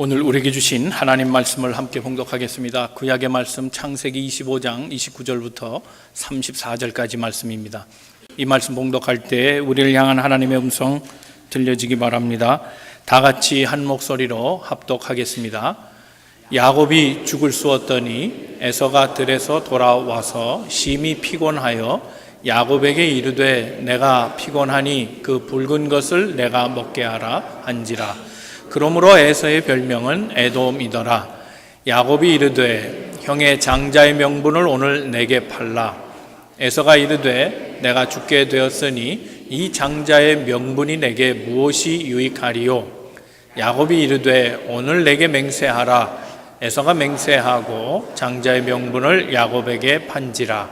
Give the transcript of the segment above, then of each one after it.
오늘 우리에게 주신 하나님 말씀을 함께 봉독하겠습니다. 구약의 말씀 창세기 25장 29절부터 34절까지 말씀입니다. 이 말씀 봉독할 때 우리를 향한 하나님의 음성 들려지기 바랍니다. 다 같이 한 목소리로 합독하겠습니다. 야곱이 죽을 쑤었더니 에서가 들에서 돌아와서 심히 피곤하여 야곱에게 이르되 내가 피곤하니 그 붉은 것을 내가 먹게 하라 한지라. 그러므로 에서의 별명은 에돔이더라. 야곱이 이르되 형의 장자의 명분을 오늘 내게 팔라. 에서가 이르되 내가 죽게 되었으니 이 장자의 명분이 내게 무엇이 유익하리요? 야곱이 이르되 오늘 내게 맹세하라. 에서가 맹세하고 장자의 명분을 야곱에게 판지라.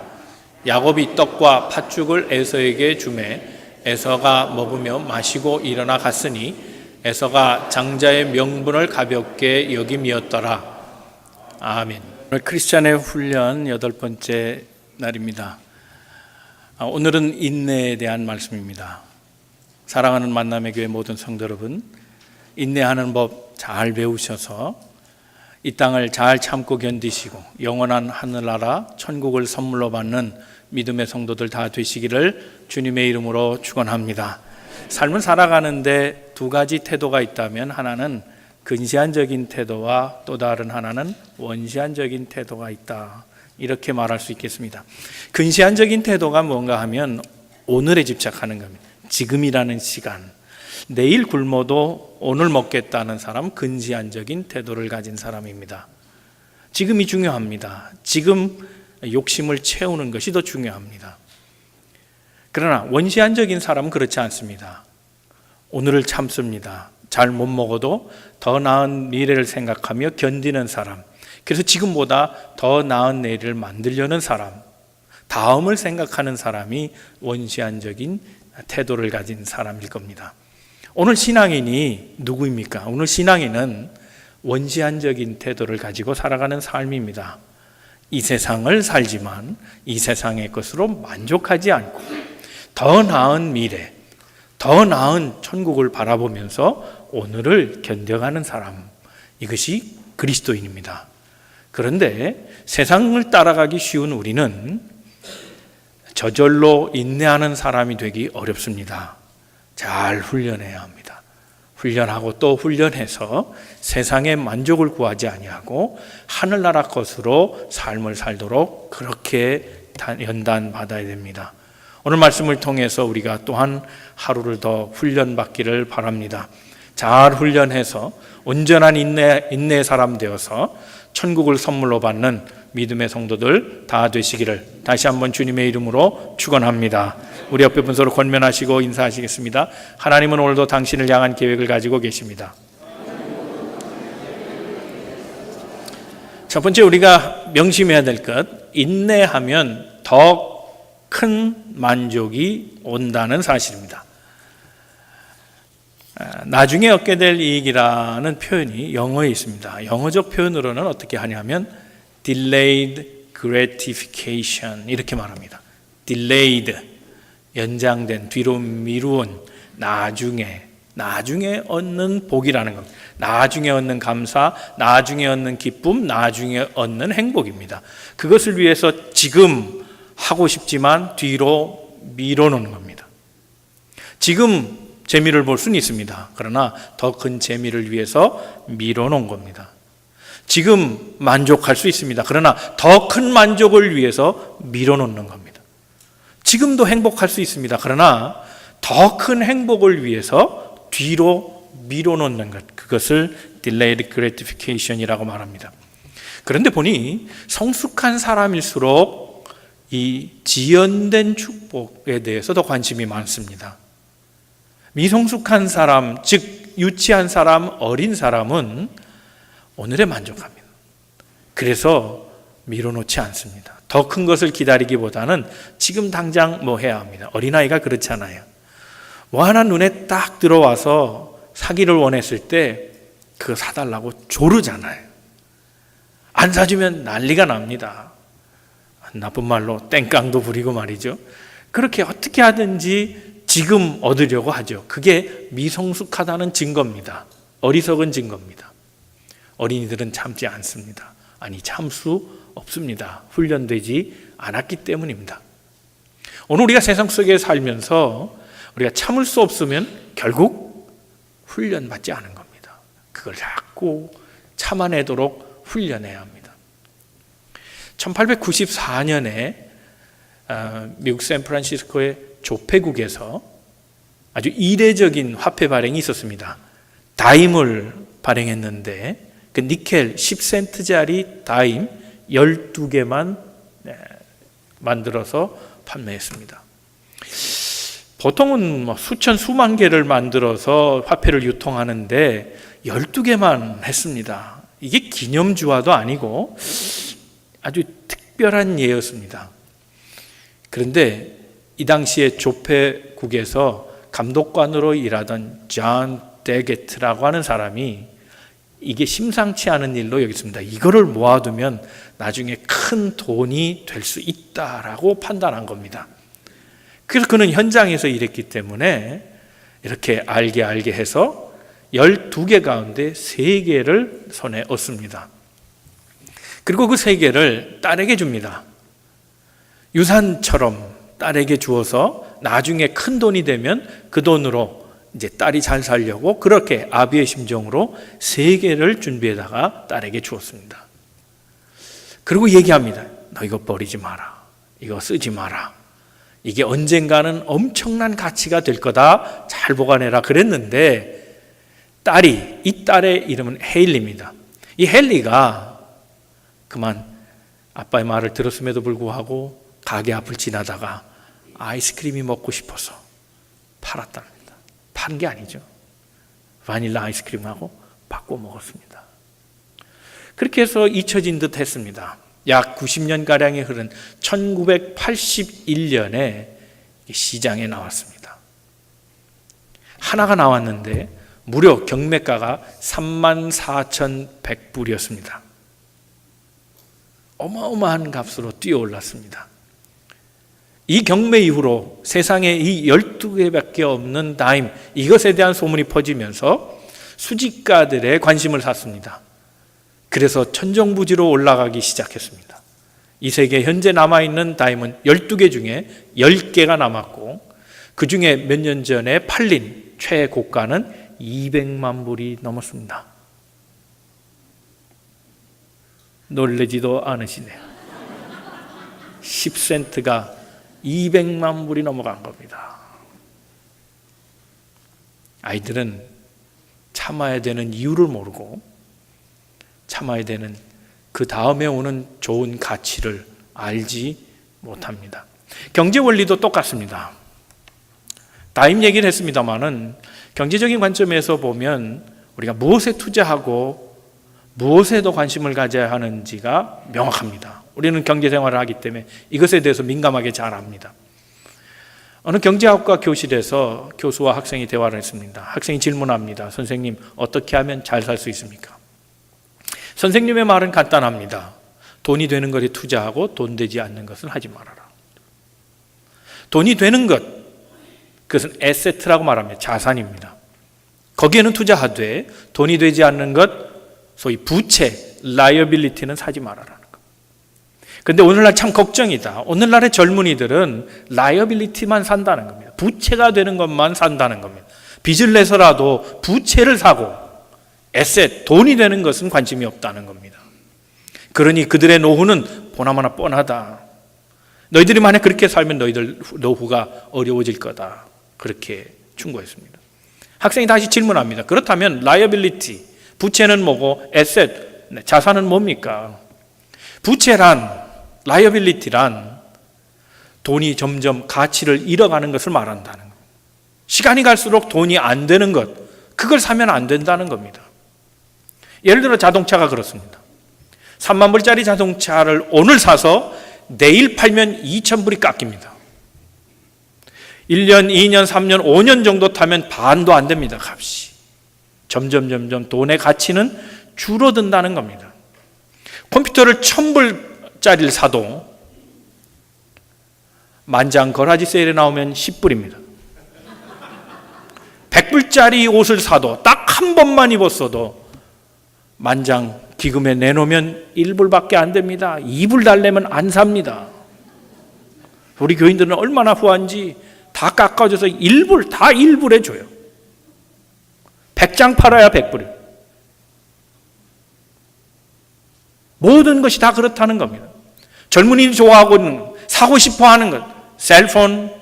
야곱이 떡과 팥죽을 에서에게 주매 에서가 먹으며 마시고 일어나 갔으니 에서가 장자의 명분을 가볍게 여김이었더라. 아멘. 오늘 크리스찬의 훈련 8번째 날입니다. 오늘은 인내에 대한 말씀입니다. 사랑하는 만남의 교회 모든 성도 여러분, 인내하는 법 잘 배우셔서 이 땅을 잘 참고 견디시고 영원한 하늘나라 천국을 선물로 받는 믿음의 성도들 다 되시기를 주님의 이름으로 축원합니다. 삶을 살아가는데 두 가지 태도가 있다면 하나는 근시안적인 태도와 또 다른 하나는 원시안적인 태도가 있다, 이렇게 말할 수 있겠습니다. 근시안적인 태도가 뭔가 하면 오늘에 집착하는 겁니다. 지금이라는 시간, 내일 굶어도 오늘 먹겠다는 사람, 근시안적인 태도를 가진 사람입니다. 지금이 중요합니다. 지금 욕심을 채우는 것이 더 중요합니다. 그러나 원시안적인 사람은 그렇지 않습니다. 오늘을 참습니다. 잘 못 먹어도 더 나은 미래를 생각하며 견디는 사람, 그래서 지금보다 더 나은 내일을 만들려는 사람, 다음을 생각하는 사람이 원시안적인 태도를 가진 사람일 겁니다. 오늘 신앙인이 누구입니까? 오늘 신앙인은 원시안적인 태도를 가지고 살아가는 삶입니다. 이 세상을 살지만 이 세상의 것으로 만족하지 않고 더 나은 미래, 더 나은 천국을 바라보면서 오늘을 견뎌가는 사람, 이것이 그리스도인입니다. 그런데 세상을 따라가기 쉬운 우리는 저절로 인내하는 사람이 되기 어렵습니다. 잘 훈련해야 합니다. 훈련하고 또 훈련해서 세상의 만족을 구하지 아니하고 하늘나라 것으로 삶을 살도록 그렇게 연단받아야 됩니다. 오늘 말씀을 통해서 우리가 또한 하루를 더 훈련받기를 바랍니다. 잘 훈련해서 온전한 인내의 사람 되어서 천국을 선물로 받는 믿음의 성도들 다 되시기를 다시 한번 주님의 이름으로 축원합니다. 우리 옆에 분 서로 권면하시고 인사하시겠습니다. 하나님은 오늘도 당신을 향한 계획을 가지고 계십니다. 첫 번째 우리가 명심해야 될 것, 인내하면 더 큰 만족이 온다는 사실입니다. 나중에 얻게 될 이익이라는 표현이 영어에 있습니다. 영어적 표현으로는 어떻게 하냐면 delayed gratification 이렇게 말합니다. delayed, 연장된, 뒤로 미루온, 나중에 얻는 복이라는 겁니다. 나중에 얻는 감사, 나중에 얻는 기쁨, 나중에 얻는 행복입니다. 그것을 위해서 지금 하고 싶지만 뒤로 미뤄놓는 겁니다. 지금 재미를 볼 수는 있습니다. 그러나 더 큰 재미를 위해서 미뤄놓은 겁니다. 지금 만족할 수 있습니다. 그러나 더 큰 만족을 위해서 미뤄놓는 겁니다. 지금도 행복할 수 있습니다. 그러나 더 큰 행복을 위해서 뒤로 미뤄놓는 것, 그것을 delayed gratification이라고 말합니다. 그런데 보니 성숙한 사람일수록 이 지연된 축복에 대해서 더 관심이 많습니다. 미성숙한 사람, 즉 유치한 사람, 어린 사람은 오늘에 만족합니다. 그래서 미뤄놓지 않습니다. 더 큰 것을 기다리기보다는 지금 당장 뭐 해야 합니다. 어린아이가 그렇잖아요. 뭐 하나 눈에 딱 들어와서 사기를 원했을 때 그거 사달라고 조르잖아요. 안 사주면 난리가 납니다. 나쁜 말로 땡깡도 부리고 말이죠. 그렇게 어떻게 하든지 지금 얻으려고 하죠. 그게 미성숙하다는 증거입니다. 어리석은 증거입니다. 어린이들은 참지 않습니다. 아니, 참 수 없습니다. 훈련되지 않았기 때문입니다. 오늘 우리가 세상 속에 살면서 우리가 참을 수 없으면 결국 훈련받지 않은 겁니다. 그걸 자꾸 참아내도록 훈련해야 합니다. 1894년에 미국 샌프란시스코의 조폐국에서 아주 이례적인 화폐 발행이 있었습니다. 다임을 발행했는데 그 니켈 10센트짜리 다임 12개만 만들어서 판매했습니다. 보통은 수천 수만 개를 만들어서 화폐를 유통하는데 12개만 했습니다. 이게 기념주화도 아니고 아주 특별한 예였습니다. 그런데 이 당시에 조폐국에서 감독관으로 일하던 존 데게트라고 하는 사람이 이게 심상치 않은 일로 여겼습니다. 이거를 모아두면 나중에 큰 돈이 될 수 있다라고 판단한 겁니다. 그래서 그는 현장에서 일했기 때문에 이렇게 알게 해서 12개 가운데 3개를 손에 얻습니다. 그리고 그 3개를 딸에게 줍니다. 유산처럼 딸에게 주어서 나중에 큰 돈이 되면 그 돈으로 이제 딸이 잘 살려고 그렇게 아비의 심정으로 3개를 준비해다가 딸에게 주었습니다. 그리고 얘기합니다. 너 이거 버리지 마라. 이거 쓰지 마라. 이게 언젠가는 엄청난 가치가 될 거다. 잘 보관해라. 그랬는데 이 딸의 이름은 헤일리입니다. 이 헨리가 그만 아빠의 말을 들었음에도 불구하고 가게 앞을 지나다가 아이스크림이 먹고 싶어서 팔았답니다. 판 게 아니죠. 바닐라 아이스크림하고 바꿔 먹었습니다. 그렇게 해서 잊혀진 듯 했습니다. 약 90년가량이 흐른 1981년에 시장에 나왔습니다. 하나가 나왔는데 무려 경매가가 34,100불이었습니다. 어마어마한 값으로 뛰어올랐습니다. 이 경매 이후로 세상에 이 12개밖에 없는 다임, 이것에 대한 소문이 퍼지면서 수집가들의 관심을 샀습니다. 그래서 천정부지로 올라가기 시작했습니다. 이 세계 현재 남아있는 다임은 12개 중에 10개가 남았고 그 중에 몇 년 전에 팔린 최고가는 200만 불이 넘었습니다. 놀라지도 않으시네요. 10센트가 200만 불이 넘어간 겁니다. 아이들은 참아야 되는 이유를 모르고 참아야 되는 그 다음에 오는 좋은 가치를 알지 못합니다. 경제 원리도 똑같습니다. 다임 얘기를 했습니다마는 경제적인 관점에서 보면 우리가 무엇에 투자하고 무엇에 더 관심을 가져야 하는지가 명확합니다. 우리는 경제생활을 하기 때문에 이것에 대해서 민감하게 잘 압니다. 어느 경제학과 교실에서 교수와 학생이 대화를 했습니다. 학생이 질문합니다. 선생님, 어떻게 하면 잘 살 수 있습니까? 선생님의 말은 간단합니다. 돈이 되는 것에 투자하고 돈 되지 않는 것은 하지 말아라. 돈이 되는 것, 그것은 에세트라고 말합니다. 자산입니다. 거기에는 투자하되 돈이 되지 않는 것, 소위 부채, 라이어빌리티는 사지 말아라는 것. 그런데 오늘날 참 걱정이다. 오늘날의 젊은이들은 라이어빌리티만 산다는 겁니다. 부채가 되는 것만 산다는 겁니다. 빚을 내서라도 부채를 사고 에셋, 돈이 되는 것은 관심이 없다는 겁니다. 그러니 그들의 노후는 보나마나 뻔하다. 너희들이 만약 그렇게 살면 너희들 노후가 어려워질 거다. 그렇게 충고했습니다. 학생이 다시 질문합니다. 그렇다면 라이어빌리티, 부채는 뭐고 에셋, 자산은 뭡니까? 부채란, 라이어빌리티란 돈이 점점 가치를 잃어가는 것을 말한다는 겁니다. 시간이 갈수록 돈이 안 되는 것, 그걸 사면 안 된다는 겁니다. 예를 들어 자동차가 그렇습니다. 3만 불짜리 자동차를 오늘 사서 내일 팔면 2,000불이 깎입니다. 1년, 2년, 3년, 5년 정도 타면 반도 안 됩니다. 값이. 점점 돈의 가치는 줄어든다는 겁니다. 컴퓨터를 1,000불짜리를 사도 만장 거라지 세일에 나오면 10불입니다. 100불짜리 옷을 사도 딱 한 번만 입었어도 만장 기금에 내놓으면 1불밖에 안 됩니다. 2불 달래면 안 삽니다. 우리 교인들은 얼마나 후한지 다 깎아줘서 1불, 다 1불에 줘요. 100장 팔아야 100불이에요. 모든 것이 다 그렇다는 겁니다. 젊은이들이 좋아하고 있는 것, 사고 싶어 하는 것, 셀폰,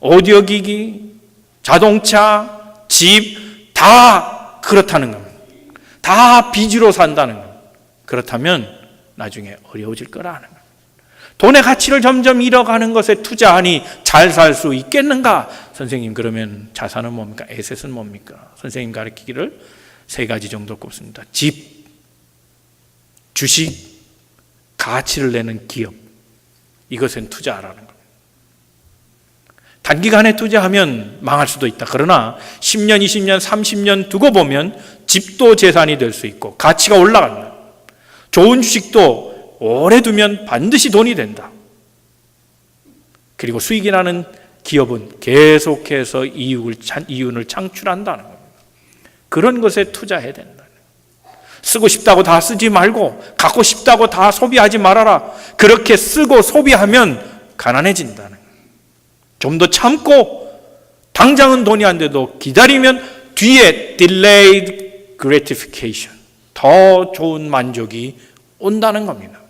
오디오 기기, 자동차, 집, 다 그렇다는 겁니다. 다 빚으로 산다는 겁니다. 그렇다면 나중에 어려워질 거라는 겁니다. 돈의 가치를 점점 잃어가는 것에 투자하니 잘 살 수 있겠는가? 선생님, 그러면 자산은 뭡니까? 에셋은 뭡니까? 선생님 가르치기를 3가지 정도 꼽습니다. 집, 주식, 가치를 내는 기업. 이것은 투자하라는 겁니다. 단기간에 투자하면 망할 수도 있다. 그러나 10년, 20년, 30년 두고 보면 집도 재산이 될 수 있고 가치가 올라간다. 좋은 주식도 오래 두면 반드시 돈이 된다. 그리고 수익이 나는 기업은 계속해서 이윤을 창출한다는 겁니다. 그런 것에 투자해야 된다. 쓰고 싶다고 다 쓰지 말고 갖고 싶다고 다 소비하지 말아라. 그렇게 쓰고 소비하면 가난해진다는 거예요. 좀 더 참고 당장은 돈이 안 돼도 기다리면 뒤에 delayed gratification, 더 좋은 만족이 온다는 겁니다.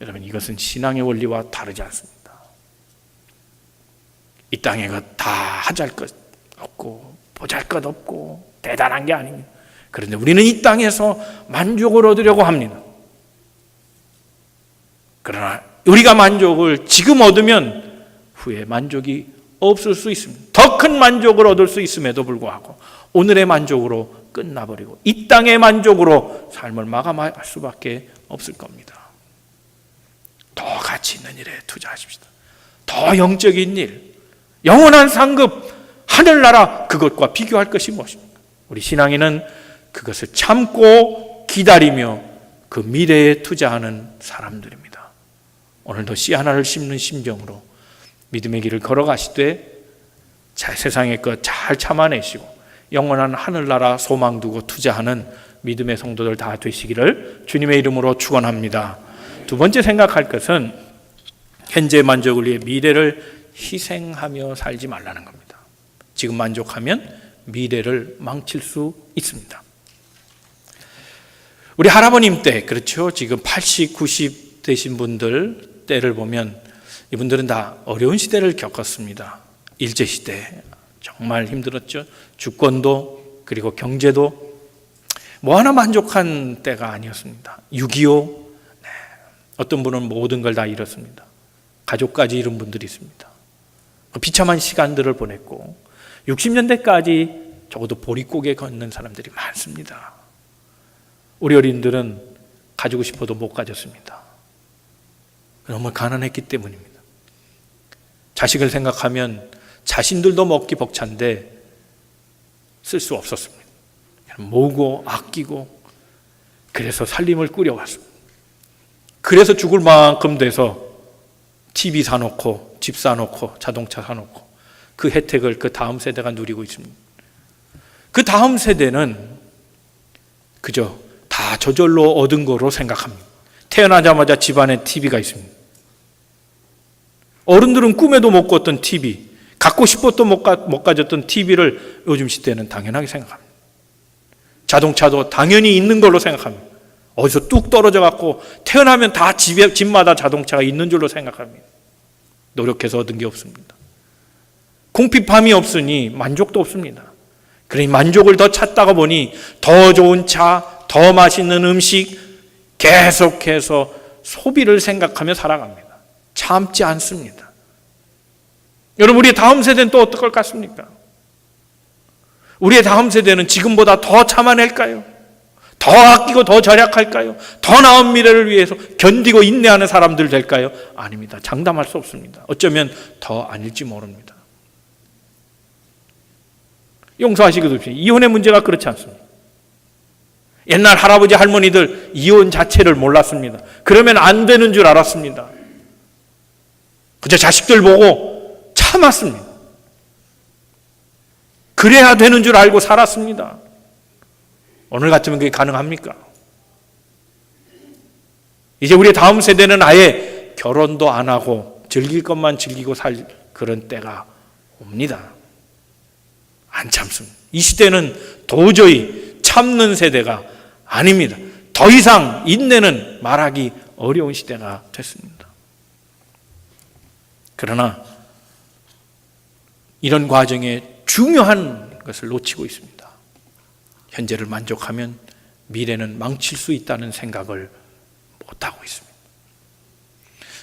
여러분, 이것은 신앙의 원리와 다르지 않습니다. 이 땅에 다 하잘 것 없고 보잘 것 없고 대단한 게 아닙니다. 그런데 우리는 이 땅에서 만족을 얻으려고 합니다. 그러나 우리가 만족을 지금 얻으면 후에 만족이 없을 수 있습니다. 더 큰 만족을 얻을 수 있음에도 불구하고 오늘의 만족으로 끝나버리고 이 땅의 만족으로 삶을 마감할 수밖에 없을 겁니다. 더 가치 있는 일에 투자하십시다. 더 영적인 일, 영원한 상급, 하늘나라, 그것과 비교할 것이 무엇입니까? 우리 신앙인은 그것을 참고 기다리며 그 미래에 투자하는 사람들입니다. 오늘도 씨 하나를 심는 심정으로 믿음의 길을 걸어가시되 세상의 것 잘 참아내시고 영원한 하늘나라 소망 두고 투자하는 믿음의 성도들 다 되시기를 주님의 이름으로 축원합니다. 두 번째 생각할 것은 현재 만족을 위해 미래를 희생하며 살지 말라는 겁니다. 지금 만족하면 미래를 망칠 수 있습니다. 우리 할아버님 때, 그렇죠? 지금 80, 90 되신 분들 때를 보면 이분들은 다 어려운 시대를 겪었습니다. 일제시대 정말 힘들었죠. 주권도 그리고 경제도 뭐 하나 만족한 때가 아니었습니다. 6.25, 어떤 분은 모든 걸 다 잃었습니다. 가족까지 잃은 분들이 있습니다. 비참한 시간들을 보냈고 60년대까지 적어도 보릿고개 걷는 사람들이 많습니다. 우리 어린들은 가지고 싶어도 못 가졌습니다. 너무 가난했기 때문입니다. 자식을 생각하면 자신들도 먹기 벅찬데 쓸 수 없었습니다. 모으고 아끼고 그래서 살림을 꾸려왔습니다. 그래서 죽을 만큼 돼서 TV 사놓고 집 사놓고 자동차 사놓고 그 혜택을 그 다음 세대가 누리고 있습니다. 그 다음 세대는 그저 다 저절로 얻은 거로 생각합니다. 태어나자마자 집안에 TV가 있습니다. 어른들은 꿈에도 못 꿨던 TV, 갖고 싶어도 못 가졌던 TV를 요즘 시대는 당연하게 생각합니다. 자동차도 당연히 있는 걸로 생각합니다. 어디서 뚝 떨어져 갖고 태어나면 다 집마다 자동차가 있는 줄로 생각합니다. 노력해서 얻은 게 없습니다. 궁핍함이 없으니 만족도 없습니다. 그러니 만족을 더 찾다가 보니 더 좋은 차, 더 맛있는 음식, 계속해서 소비를 생각하며 살아갑니다. 참지 않습니다. 여러분, 우리의 다음 세대는 또 어떨 것 같습니까? 우리의 다음 세대는 지금보다 더 참아낼까요? 더 아끼고 더 절약할까요? 더 나은 미래를 위해서 견디고 인내하는 사람들 될까요? 아닙니다. 장담할 수 없습니다. 어쩌면 더 아닐지 모릅니다. 용서하시기도 없이 이혼의 문제가 그렇지 않습니다. 옛날 할아버지 할머니들 이혼 자체를 몰랐습니다. 그러면 안 되는 줄 알았습니다. 그저 자식들 보고 참았습니다. 그래야 되는 줄 알고 살았습니다. 오늘 같으면 그게 가능합니까? 이제 우리 다음 세대는 아예 결혼도 안 하고 즐길 것만 즐기고 살 그런 때가 옵니다. 안 참습니다. 이 시대는 도저히 참는 세대가 아닙니다. 더 이상 인내는 말하기 어려운 시대가 됐습니다. 그러나 이런 과정에 중요한 것을 놓치고 있습니다. 현재를 만족하면 미래는 망칠 수 있다는 생각을 못하고 있습니다.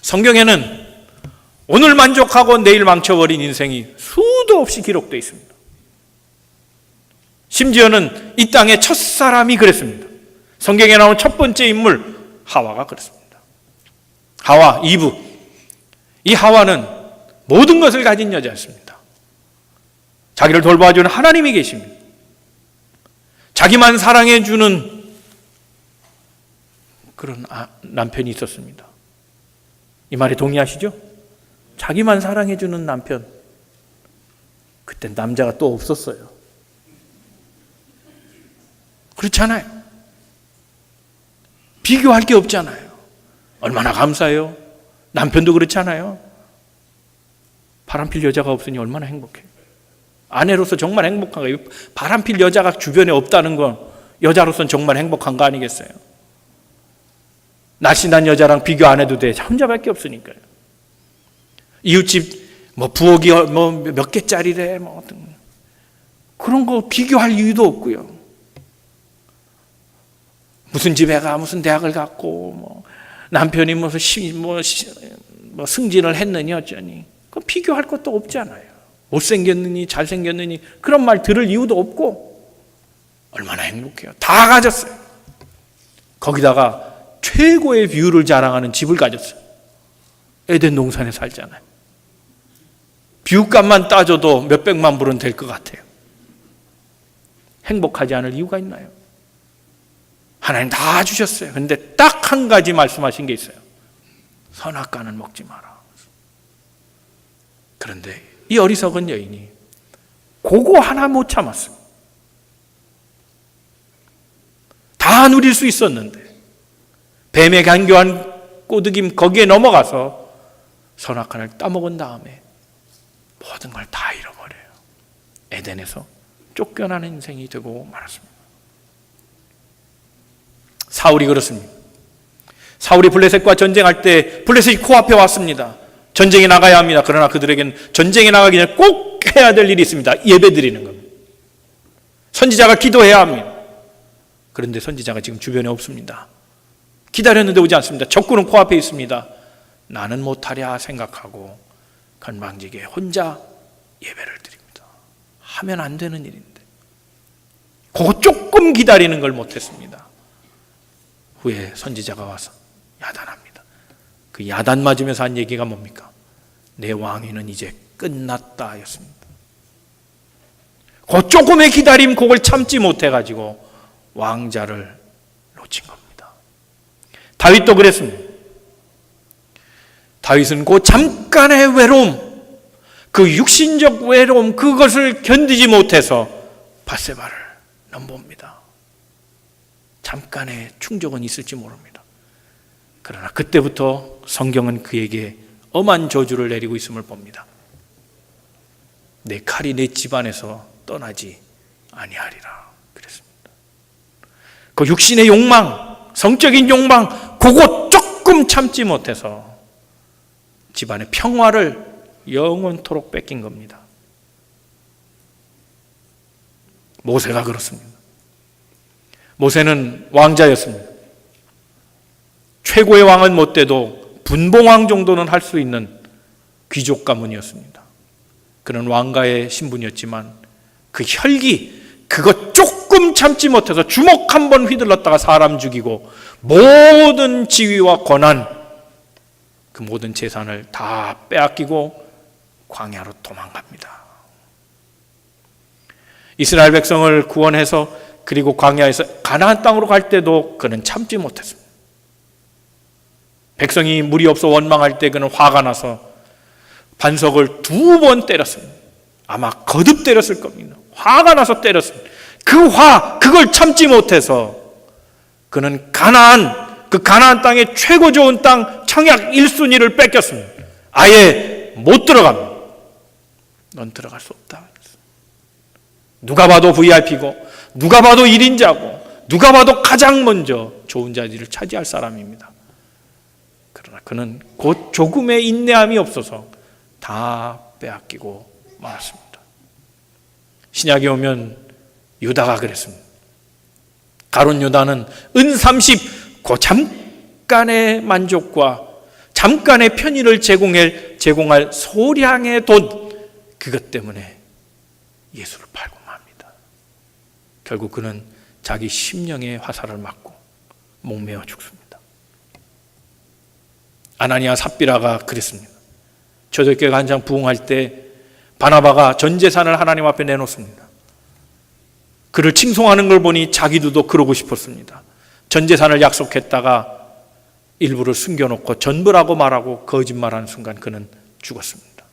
성경에는 오늘 만족하고 내일 망쳐버린 인생이 수도 없이 기록되어 있습니다. 심지어는 이 땅의 첫사람이 그랬습니다. 성경에 나온 첫 번째 인물 하와가 그랬습니다. 하와, 이브. 이 하와는 모든 것을 가진 여자였습니다. 자기를 돌봐주는 하나님이 계십니다. 자기만 사랑해주는 그런 남편이 있었습니다. 이 말에 동의하시죠? 자기만 사랑해주는 남편. 그땐 남자가 또 없었어요. 그렇잖아요. 비교할 게 없잖아요. 얼마나 감사해요. 남편도 그렇잖아요. 바람필 여자가 없으니 얼마나 행복해요. 아내로서 정말 행복한 거예요. 바람필 여자가 주변에 없다는 건 여자로서는 정말 행복한 거 아니겠어요? 날씬한 여자랑 비교 안 해도 돼. 혼자밖에 없으니까요. 이웃집 부엌이 몇 개짜리래 그런 거 비교할 이유도 없고요. 무슨 집에 가 무슨 대학을 갔고 남편이 승진을 했느니 어쩌니 그 비교할 것도 없잖아요. 못생겼느니 잘생겼느니 그런 말 들을 이유도 없고 얼마나 행복해요. 다 가졌어요. 거기다가 최고의 뷰를 자랑하는 집을 가졌어요. 에덴 동산에 살잖아요. 뷰값만 따져도 몇백만 불은 될 것 같아요. 행복하지 않을 이유가 있나요? 하나님 다 주셨어요. 그런데 딱 한 가지 말씀하신 게 있어요. 선악과는 먹지 마라. 그런데 이 어리석은 여인이 그거 하나 못 참았어요. 다 누릴 수 있었는데 뱀의 간교한 꼬드김 거기에 넘어가서 선악과를 따먹은 다음에 모든 걸 다 잃어버려요. 에덴에서 쫓겨나는 인생이 되고 말았습니다. 사울이 그렇습니다. 사울이 블레셋과 전쟁할 때 블레셋이 코앞에 왔습니다. 전쟁에 나가야 합니다. 그러나 그들에게는 전쟁에 나가기 전에 꼭 해야 될 일이 있습니다. 예배 드리는 겁니다. 선지자가 기도해야 합니다. 그런데 선지자가 지금 주변에 없습니다. 기다렸는데 오지 않습니다. 적군은 코앞에 있습니다. 나는 못하랴 생각하고 건방지게 혼자 예배를 드립니다. 하면 안 되는 일인데 그거 조금 기다리는 걸 못했습니다. 후에 선지자가 와서 야단합니다. 그 야단 맞으면서 한 얘기가 뭡니까? 내 왕위는 이제 끝났다 였습니다. 그 조금의 기다림 그걸 참지 못해가지고 왕자를 놓친 겁니다. 다윗도 그랬습니다. 다윗은 그 잠깐의 외로움, 그 육신적 외로움 그것을 견디지 못해서 밧세바를 넘봅니다. 잠깐의 충족은 있을지 모릅니다. 그러나 그때부터 성경은 그에게 엄한 저주를 내리고 있음을 봅니다. 내 칼이 내 집안에서 떠나지 아니하리라 그랬습니다. 그 육신의 욕망, 성적인 욕망 그거 조금 참지 못해서 집안의 평화를 영원토록 뺏긴 겁니다. 모세가 그렇습니다. 모세는 왕자였습니다. 최고의 왕은 못 돼도 분봉왕 정도는 할 수 있는 귀족 가문이었습니다. 그는 왕가의 신분이었지만 그 혈기, 그거 조금 참지 못해서 주먹 한 번 휘둘렀다가 사람 죽이고 모든 지위와 권한, 그 모든 재산을 다 빼앗기고 광야로 도망갑니다. 이스라엘 백성을 구원해서 그리고 광야에서 가나안 땅으로 갈 때도 그는 참지 못했습니다. 백성이 물이 없어 원망할 때 그는 화가 나서 반석을 2번 때렸습니다. 아마 거듭 때렸을 겁니다. 화가 나서 때렸습니다. 그 그걸 참지 못해서 그는 그 가나안 땅의 최고 좋은 땅 청약 1순위를 뺏겼습니다. 아예 못 들어갑니다. 넌 들어갈 수 없다. 누가 봐도 VIP고 누가 봐도 1인자고 누가 봐도 가장 먼저 좋은 자리를 차지할 사람입니다. 그러나 그는 곧 조금의 인내함이 없어서 다 빼앗기고 말았습니다. 신약에 오면 유다가 그랬습니다. 가룟 유다는 은 30, 그 잠깐의 만족과 잠깐의 편의를 제공할 소량의 돈, 그것 때문에 예수를 팔고 맙니다. 결국 그는 자기 심령의 화살을 맞고 목매어 죽습니다. 아나니아 삽비라가 그랬습니다. 초대교회가 한창 부흥할 때 바나바가 전 재산을 하나님 앞에 내놓습니다. 그를 칭송하는 걸 보니 자기도 그러고 싶었습니다. 전 재산을 약속했다가 일부를 숨겨놓고 전부라고 말하고 거짓말하는 순간 그는 죽었습니다.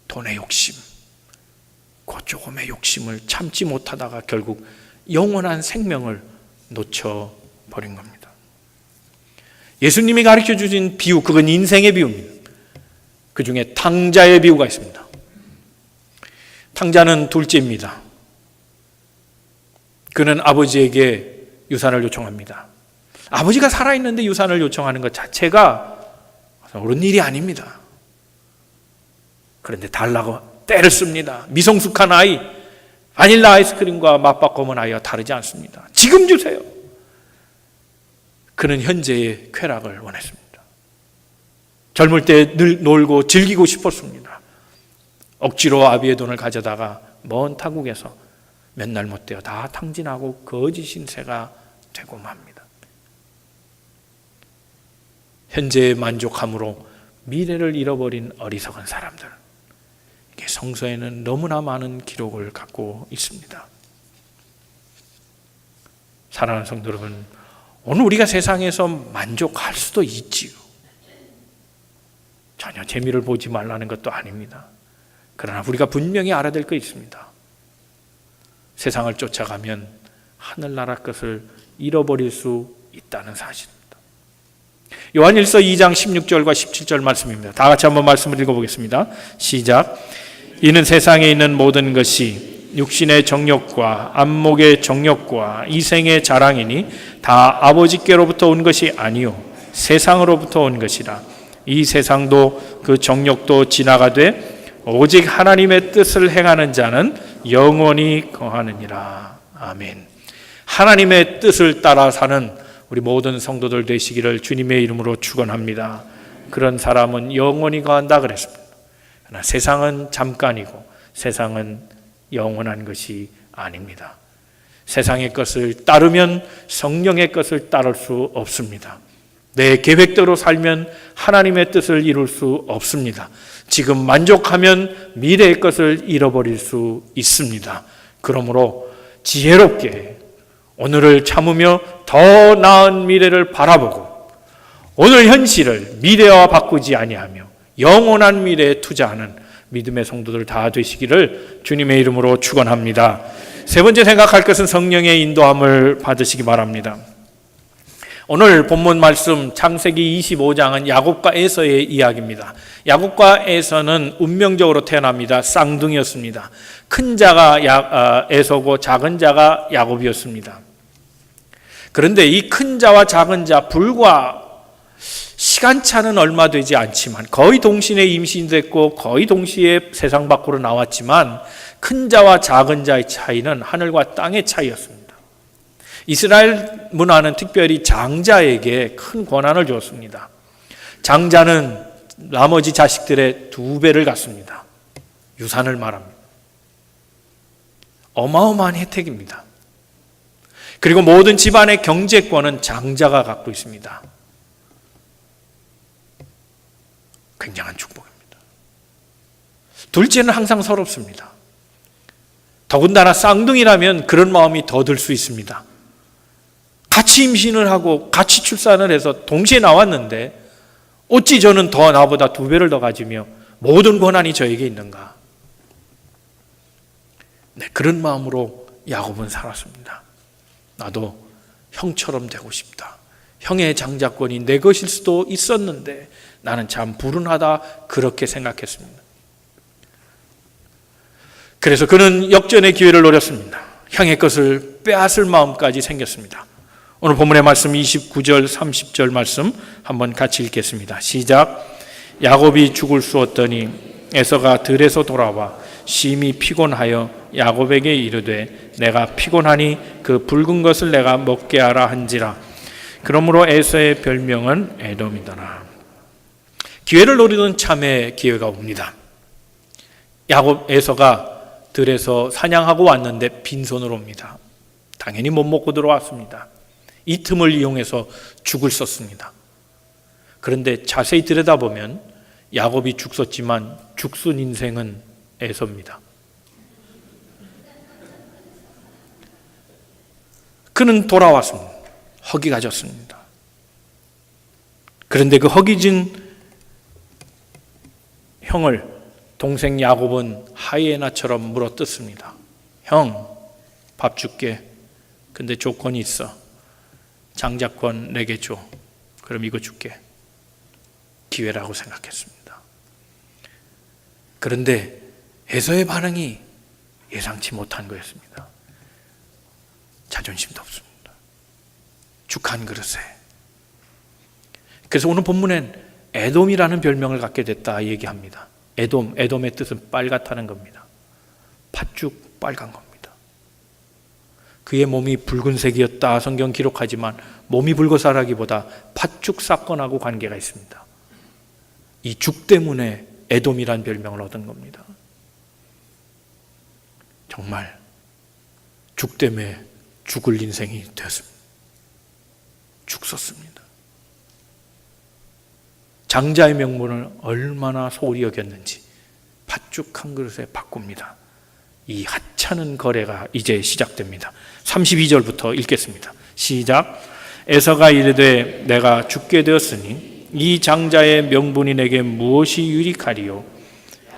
돈의 욕심, 그 조금의 욕심을 참지 못하다가 결국 영원한 생명을 놓쳐버린 겁니다. 예수님이 가르쳐 주신 비유, 그건 인생의 비유입니다. 그 중에 탕자의 비유가 있습니다. 탕자는 둘째입니다. 그는 아버지에게 유산을 요청합니다. 아버지가 살아있는데 유산을 요청하는 것 자체가 옳은 일이 아닙니다. 그런데 달라고 때를 씁니다. 미성숙한 아이, 바닐라 아이스크림과 맛바꾸는 아이와 다르지 않습니다. 지금 주세요. 그는 현재의 쾌락을 원했습니다. 젊을 때 늘 놀고 즐기고 싶었습니다. 억지로 아비의 돈을 가져다가 먼 타국에서 몇 날 못 되어 다 탕진하고 거지 신세가 되고 맙니다. 현재의 만족함으로 미래를 잃어버린 어리석은 사람들, 이게 성서에는 너무나 많은 기록을 갖고 있습니다. 사랑하는 성도 여러분, 오늘 우리가 세상에서 만족할 수도 있지요. 전혀 재미를 보지 말라는 것도 아닙니다. 그러나 우리가 분명히 알아야 될 거 있습니다. 세상을 쫓아가면 하늘나라 것을 잃어버릴 수 있다는 사실입니다. 요한일서 2장 16절과 17절 말씀입니다. 다 같이 한번 말씀을 읽어보겠습니다. 시작. 이는 세상에 있는 모든 것이 육신의 정욕과 안목의 정욕과 이생의 자랑이니 다 아버지께로부터 온 것이 아니요 세상으로부터 온 것이라. 이 세상도 그 정욕도 지나가되 오직 하나님의 뜻을 행하는 자는 영원히 거하느니라. 아멘. 하나님의 뜻을 따라 사는 우리 모든 성도들 되시기를 주님의 이름으로 축원합니다. 그런 사람은 영원히 거한다 그랬습니다. 그러나 세상은 잠깐이고 세상은 영원한 것이 아닙니다. 세상의 것을 따르면 성령의 것을 따를 수 없습니다. 내 계획대로 살면 하나님의 뜻을 이룰 수 없습니다. 지금 만족하면 미래의 것을 잃어버릴 수 있습니다. 그러므로 지혜롭게 오늘을 참으며 더 나은 미래를 바라보고 오늘 현실을 미래와 바꾸지 아니하며 영원한 미래에 투자하는 믿음의 성도들 다 되시기를 주님의 이름으로 축원합니다. 세 번째 생각할 것은 성령의 인도함을 받으시기 바랍니다. 오늘 본문 말씀 창세기 25장은 야곱과 에서의 이야기입니다. 야곱과 에서는 운명적으로 태어납니다. 쌍둥이였습니다. 큰 자가 에서고 작은 자가 야곱이었습니다. 그런데 이 큰 자와 작은 자 불과 시간차는 얼마 되지 않지만 거의 동시에 임신됐고 거의 동시에 세상 밖으로 나왔지만 큰 자와 작은 자의 차이는 하늘과 땅의 차이였습니다. 이스라엘 문화는 특별히 장자에게 큰 권한을 주었습니다. 장자는 나머지 자식들의 2배를 갖습니다. 유산을 말합니다. 어마어마한 혜택입니다. 그리고 모든 집안의 경제권은 장자가 갖고 있습니다. 굉장한 축복입니다. 둘째는 항상 서럽습니다. 더군다나 쌍둥이라면 그런 마음이 더 들 수 있습니다. 같이 임신을 하고 같이 출산을 해서 동시에 나왔는데 어찌 저는 더 나보다 2배를 더 가지며 모든 권한이 저에게 있는가? 네, 그런 마음으로 야곱은 살았습니다. 나도 형처럼 되고 싶다. 형의 장자권이 내 것일 수도 있었는데 나는 참 불운하다, 그렇게 생각했습니다. 그래서 그는 역전의 기회를 노렸습니다. 형의 것을 빼앗을 마음까지 생겼습니다. 오늘 본문의 말씀 29절 30절 말씀 한번 같이 읽겠습니다. 시작. 야곱이 죽을 쑤었더니 에서가 들에서 돌아와 심히 피곤하여 야곱에게 이르되 내가 피곤하니 그 붉은 것을 내가 먹게 하라 한지라. 그러므로 에서의 별명은 에돔이더라. 기회를 노리던 참에 기회가 옵니다. 야곱 에서가 들에서 사냥하고 왔는데 빈손으로 옵니다. 당연히 못 먹고 들어왔습니다. 이 틈을 이용해서 죽을 썼습니다. 그런데 자세히 들여다보면 야곱이 죽 썼지만 죽순 인생은 에서입니다. 그는 돌아왔습니다. 허기가 졌습니다. 그런데 그 허기진 형을 동생 야곱은 하이에나처럼 물어뜯습니다. 형, 밥 줄게. 근데 조건이 있어. 장자권 내게 줘. 그럼 이거 줄게. 기회라고 생각했습니다. 그런데 에서의 반응이 예상치 못한 거였습니다. 자존심도 없습니다. 죽 한 그릇에. 그래서 오늘 본문엔 에돔이라는 별명을 갖게 됐다 얘기합니다. 에돔의 뜻은 빨갛다는 겁니다. 팥죽 빨간 겁니다. 그의 몸이 붉은색이었다 성경 기록하지만 몸이 붉어서라기보다 팥죽 사건하고 관계가 있습니다. 이 죽 때문에 에돔이란 별명을 얻은 겁니다. 정말 죽 때문에 죽을 인생이 되었습니다. 죽 썼습니다. 장자의 명분을 얼마나 소홀히 여겼는지 팥죽 한 그릇에 바꿉니다. 이 하찮은 거래가 이제 시작됩니다. 32절부터 읽겠습니다. 시작. 에서가 이르되 내가 죽게 되었으니 이 장자의 명분이 내게 무엇이 유익하리요?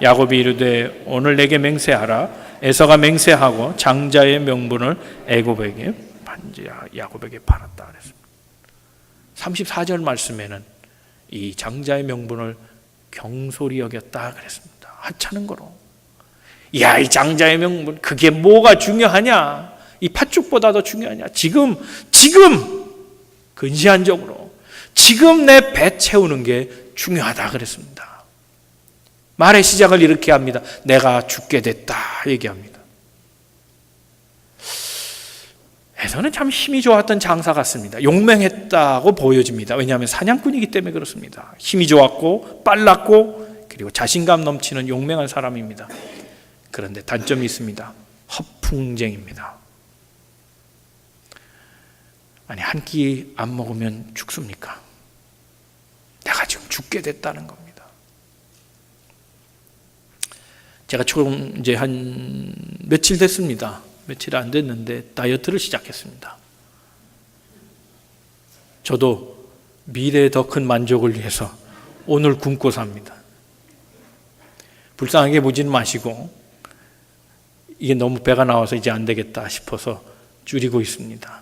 야곱이 이르되 오늘 내게 맹세하라. 에서가 맹세하고 장자의 명분을 애굽에게 반지하 야곱에게 팔았다 그랬습니다. 34절 말씀에는 이 장자의 명분을 경솔히 여겼다 그랬습니다. 하찮은 거로. 야, 이 장자의 명분 그게 뭐가 중요하냐? 이 팥죽보다 더 중요하냐? 지금 근시안적으로 지금 내 배 채우는 게 중요하다 그랬습니다. 말의 시작을 이렇게 합니다. 내가 죽게 됐다 얘기합니다. 에서는 참 힘이 좋았던 장사 같습니다. 용맹했다고 보여집니다. 왜냐하면 사냥꾼이기 때문에 그렇습니다. 힘이 좋았고 빨랐고 그리고 자신감 넘치는 용맹한 사람입니다. 그런데 단점이 있습니다. 허풍쟁입니다. 아니, 한 끼 안 먹으면 죽습니까? 내가 지금 죽게 됐다는 겁니다. 제가 총 이제 한 며칠 됐습니다. 며칠 안 됐는데 다이어트를 시작했습니다. 저도 미래의 더 큰 만족을 위해서 오늘 굶고 삽니다. 불쌍하게 보지는 마시고 이게 너무 배가 나와서 이제 안 되겠다 싶어서 줄이고 있습니다.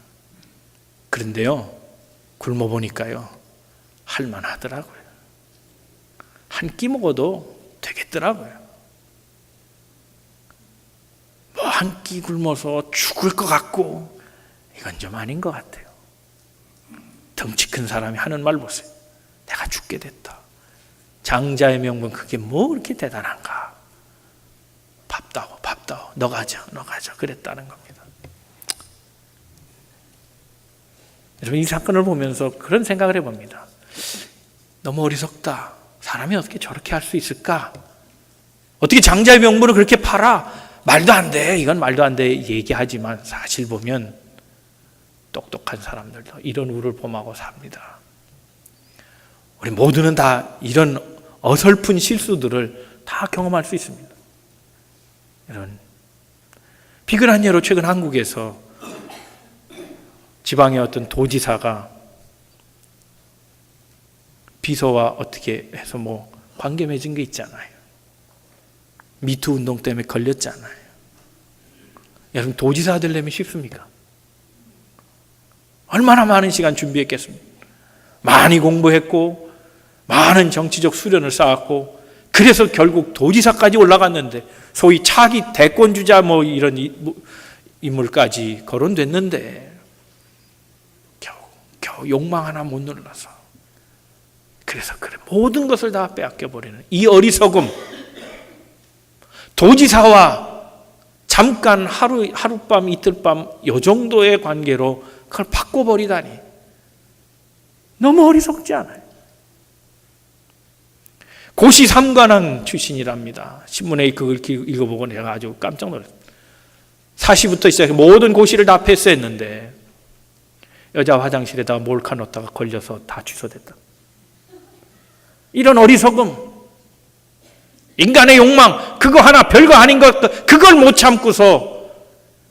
그런데요, 굶어보니까요 할만하더라고요. 한 끼 먹어도 되겠더라고요. 뭐 한 끼 굶어서 죽을 것 같고 이건 좀 아닌 것 같아요. 덩치 큰 사람이 하는 말 보세요. 내가 죽게 됐다. 장자의 명분 그게 뭐 그렇게 대단한가. 밥다워 너가 하자 그랬다는 겁니다. 여러분, 이 사건을 보면서 그런 생각을 해봅니다. 너무 어리석다. 사람이 어떻게 저렇게 할 수 있을까? 어떻게 장자의 명분을 그렇게 팔아? 말도 안 돼. 이건 말도 안 돼. 얘기하지만 사실 보면 똑똑한 사람들도 이런 우를 범하고 삽니다. 우리 모두는 다 이런 어설픈 실수들을 다 경험할 수 있습니다. 이런 비근한 예로 최근 한국에서 지방의 어떤 도지사가 비서와 어떻게 해서 뭐 관계 맺은 게 있잖아요. 미투 운동 때문에 걸렸잖아요. 여러분, 도지사 되려면 쉽습니까? 얼마나 많은 시간 준비했겠습니까? 많이 공부했고 많은 정치적 수련을 쌓았고, 그래서 결국 도지사까지 올라갔는데, 소위 차기 대권주자 이런 인물까지 거론됐는데 겨우 욕망 하나 못 눌러서, 그래서 모든 것을 다 빼앗겨버리는 이 어리석음. 도지사와 잠깐 하룻밤 이틀밤 요 정도의 관계로 그걸 바꿔버리다니 너무 어리석지 않아요? 고시 삼관왕 출신이랍니다. 신문에 그걸 읽어보고 내가 아주 깜짝 놀랐어요. 사시부터 시작해 모든 고시를 다 패스했는데 여자 화장실에다가 몰카 넣다가 걸려서 다 취소됐다. 이런 어리석음, 인간의 욕망, 그거 하나 별거 아닌 것, 그걸 못 참고서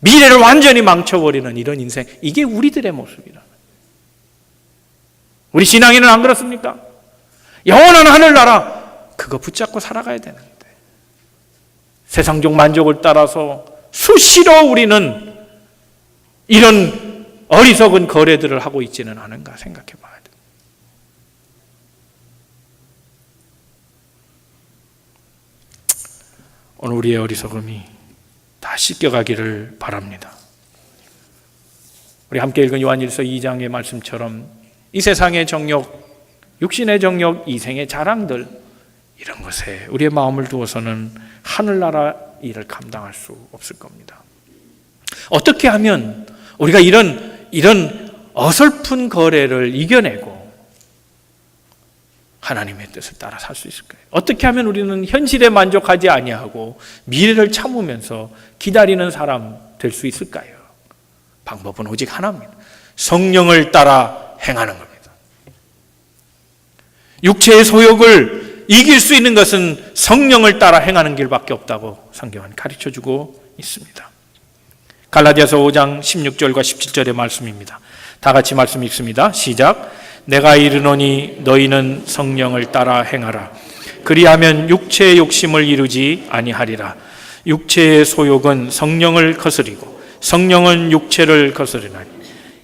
미래를 완전히 망쳐버리는 이런 인생, 이게 우리들의 모습이라. 우리 신앙인은 안 그렇습니까? 영원한 하늘나라, 그거 붙잡고 살아가야 되는데 세상적 만족을 따라서 수시로 우리는 이런 어리석은 거래들을 하고 있지는 않은가 생각해 봐야 돼요. 오늘 우리의 어리석음이 다 씻겨가기를 바랍니다. 우리 함께 읽은 요한일서 2장의 말씀처럼 이 세상의 정욕, 육신의 정욕, 이생의 자랑들, 이런 것에 우리의 마음을 두어서는 하늘나라 일을 감당할 수 없을 겁니다. 어떻게 하면 우리가 이런 어설픈 거래를 이겨내고 하나님의 뜻을 따라 살 수 있을까요? 어떻게 하면 우리는 현실에 만족하지 아니하고 미래를 참으면서 기다리는 사람 될 수 있을까요? 방법은 오직 하나입니다. 성령을 따라 행하는 겁니다. 육체의 소욕을 이길 수 있는 것은 성령을 따라 행하는 길밖에 없다고 성경은 가르쳐주고 있습니다. 갈라디아서 5장 16절과 17절의 말씀입니다. 다 같이 말씀 읽습니다. 시작. 내가 이르노니 너희는 성령을 따라 행하라. 그리하면 육체의 욕심을 이루지 아니하리라. 육체의 소욕은 성령을 거스리고 성령은 육체를 거스르나니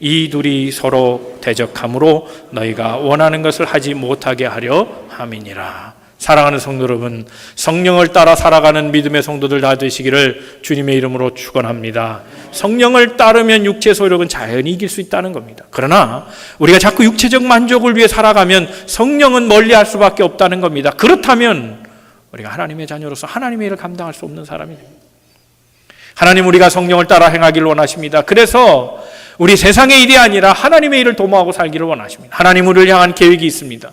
이 둘이 서로 대적함으로 너희가 원하는 것을 하지 못하게 하려 함이니라. 사랑하는 성도 여러분, 성령을 따라 살아가는 믿음의 성도들 다 되시기를 주님의 이름으로 축원합니다. 성령을 따르면 육체 소욕은 자연히 이길 수 있다는 겁니다. 그러나 우리가 자꾸 육체적 만족을 위해 살아가면 성령은 멀리할 수밖에 없다는 겁니다. 그렇다면 우리가 하나님의 자녀로서 하나님의 일을 감당할 수 없는 사람이 됩니다. 하나님, 우리가 성령을 따라 행하기를 원하십니다. 그래서 우리 세상의 일이 아니라 하나님의 일을 도모하고 살기를 원하십니다. 하나님 우리를 향한 계획이 있습니다.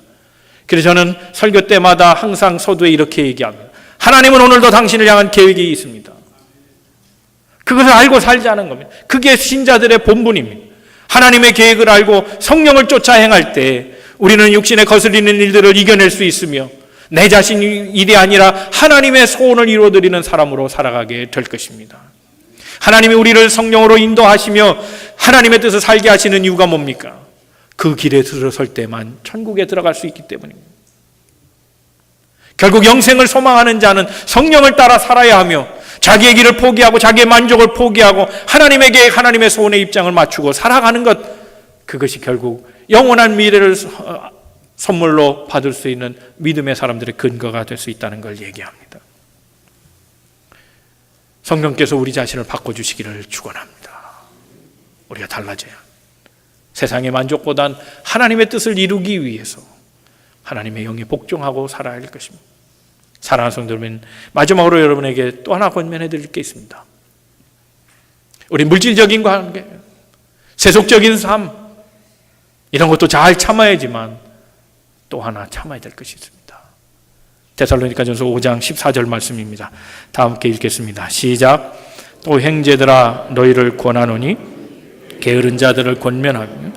그래서 저는 설교 때마다 항상 서두에 이렇게 얘기합니다. 하나님은 오늘도 당신을 향한 계획이 있습니다. 그것을 알고 살자는 겁니다. 그게 신자들의 본분입니다. 하나님의 계획을 알고 성령을 쫓아 행할 때 우리는 육신에 거슬리는 일들을 이겨낼 수 있으며 내 자신 일이 아니라 하나님의 소원을 이루어드리는 사람으로 살아가게 될 것입니다. 하나님이 우리를 성령으로 인도하시며 하나님의 뜻을 살게 하시는 이유가 뭡니까? 그 길에 들어설 때만 천국에 들어갈 수 있기 때문입니다. 결국 영생을 소망하는 자는 성령을 따라 살아야 하며 자기의 길을 포기하고 자기의 만족을 포기하고 하나님의 계획, 하나님의 소원의 입장을 맞추고 살아가는 것, 그것이 결국 영원한 미래를 선물로 받을 수 있는 믿음의 사람들의 근거가 될 수 있다는 걸 얘기합니다. 성령께서 우리 자신을 바꿔주시기를 축원합니다. 우리가 달라져야 세상의 만족보단 하나님의 뜻을 이루기 위해서 하나님의 영에 복종하고 살아야 할 것입니다. 사랑하는 성도 여러분, 마지막으로 여러분에게 또 하나 권면해 드릴 게 있습니다. 우리 물질적인 관계, 세속적인 삶, 이런 것도 잘 참아야지만 또 하나 참아야 될 것이 있습니다. 데살로니가전서 5장 14절 말씀입니다. 다 함께 읽겠습니다. 시작. 또 형제들아, 너희를 권하노니 게으른 자들을 권면하며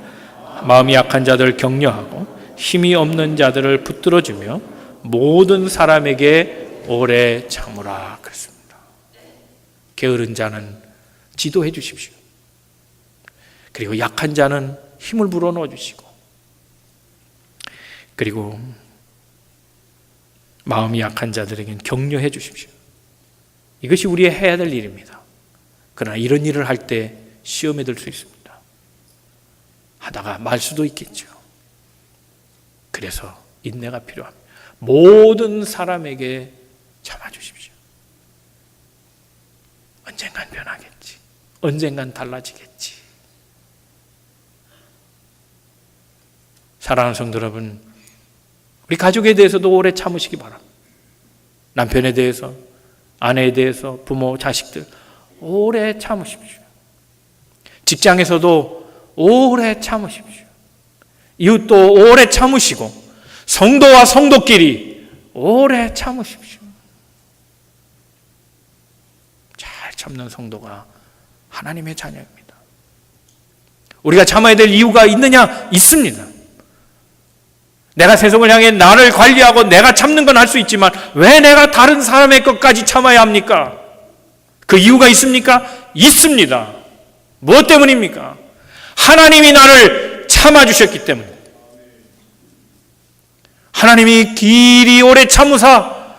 마음이 약한 자들을 격려하고 힘이 없는 자들을 붙들어주며 모든 사람에게 오래 참으라 그랬습니다. 게으른 자는 지도해 주십시오. 그리고 약한 자는 힘을 불어넣어 주시고, 그리고 마음이 약한 자들에게는 격려해 주십시오. 이것이 우리의 해야 될 일입니다. 그러나 이런 일을 할 때 시험에 들 수 있습니다. 하다가 말 수도 있겠죠. 그래서 인내가 필요합니다. 모든 사람에게 참아주십시오. 언젠간 변하겠지. 언젠간 달라지겠지. 사랑하는 성도 여러분, 우리 가족에 대해서도 오래 참으시기 바랍니다. 남편에 대해서, 아내에 대해서, 부모, 자식들 오래 참으십시오. 직장에서도 오래 참으십시오. 이웃도 오래 참으시고 성도와 성도끼리 오래 참으십시오. 잘 참는 성도가 하나님의 자녀입니다. 우리가 참아야 될 이유가 있느냐? 있습니다. 내가 세상을 향해 나를 관리하고 내가 참는 건 할 수 있지만 왜 내가 다른 사람의 것까지 참아야 합니까? 그 이유가 있습니까? 있습니다. 무엇 때문입니까? 하나님이 나를 참아주셨기 때문입니다. 하나님이 길이 오래 참으사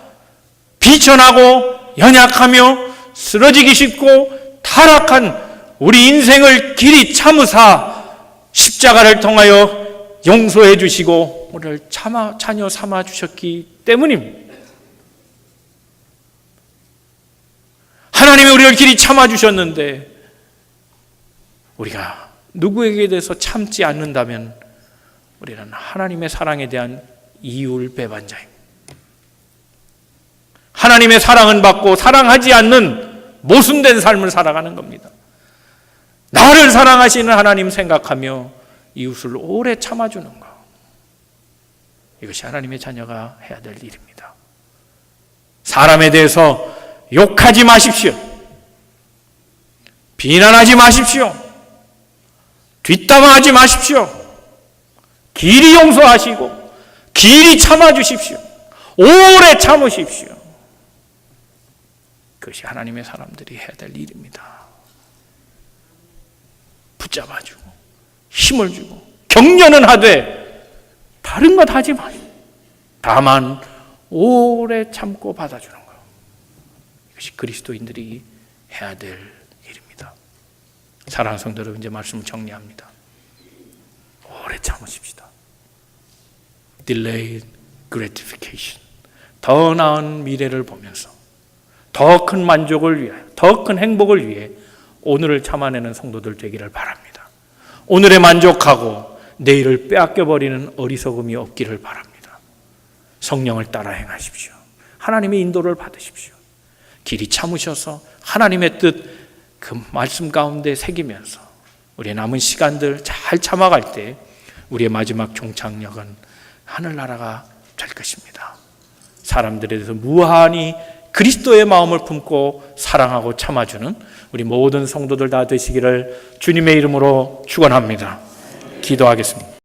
비천하고 연약하며 쓰러지기 쉽고 타락한 우리 인생을 길이 참으사 십자가를 통하여 용서해 주시고 우리를 자녀 삼아 주셨기 때문입니다. 하나님이 우리를 길이 참아 주셨는데 우리가 누구에게 대해서 참지 않는다면 우리는 하나님의 사랑에 대한 이율배반자입니다. 하나님의 사랑은 받고 사랑하지 않는 모순된 삶을 살아가는 겁니다. 나를 사랑하시는 하나님 생각하며 이웃을 오래 참아주는 것, 이것이 하나님의 자녀가 해야 될 일입니다. 사람에 대해서 욕하지 마십시오. 비난하지 마십시오. 뒷담화하지 마십시오. 길이 용서하시고 길이 참아주십시오. 오래 참으십시오. 그것이 하나님의 사람들이 해야 될 일입니다. 붙잡아주고 힘을 주고 격려는 하되 다른 것 하지 마십시오. 다만 오래 참고 받아주는 것, 이것이 그리스도인들이 해야 될 일입니다. 사랑하는 성도 여러분, 이제 말씀을 정리합니다. 오래 참으십시다. Delayed gratification, 더 나은 미래를 보면서 더 큰 만족을 위하여, 더 큰 행복을 위해 오늘을 참아내는 성도들 되기를 바랍니다. 오늘에 만족하고 내일을 빼앗겨버리는 어리석음이 없기를 바랍니다. 성령을 따라 행하십시오. 하나님의 인도를 받으십시오. 길이 참으셔서 하나님의 뜻 그 말씀 가운데 새기면서 우리의 남은 시간들 잘 참아갈 때 우리의 마지막 종착역은 하늘나라가 될 것입니다. 사람들에 대해서 무한히 그리스도의 마음을 품고 사랑하고 참아주는 우리 모든 성도들 다 되시기를 주님의 이름으로 축원합니다. 기도하겠습니다.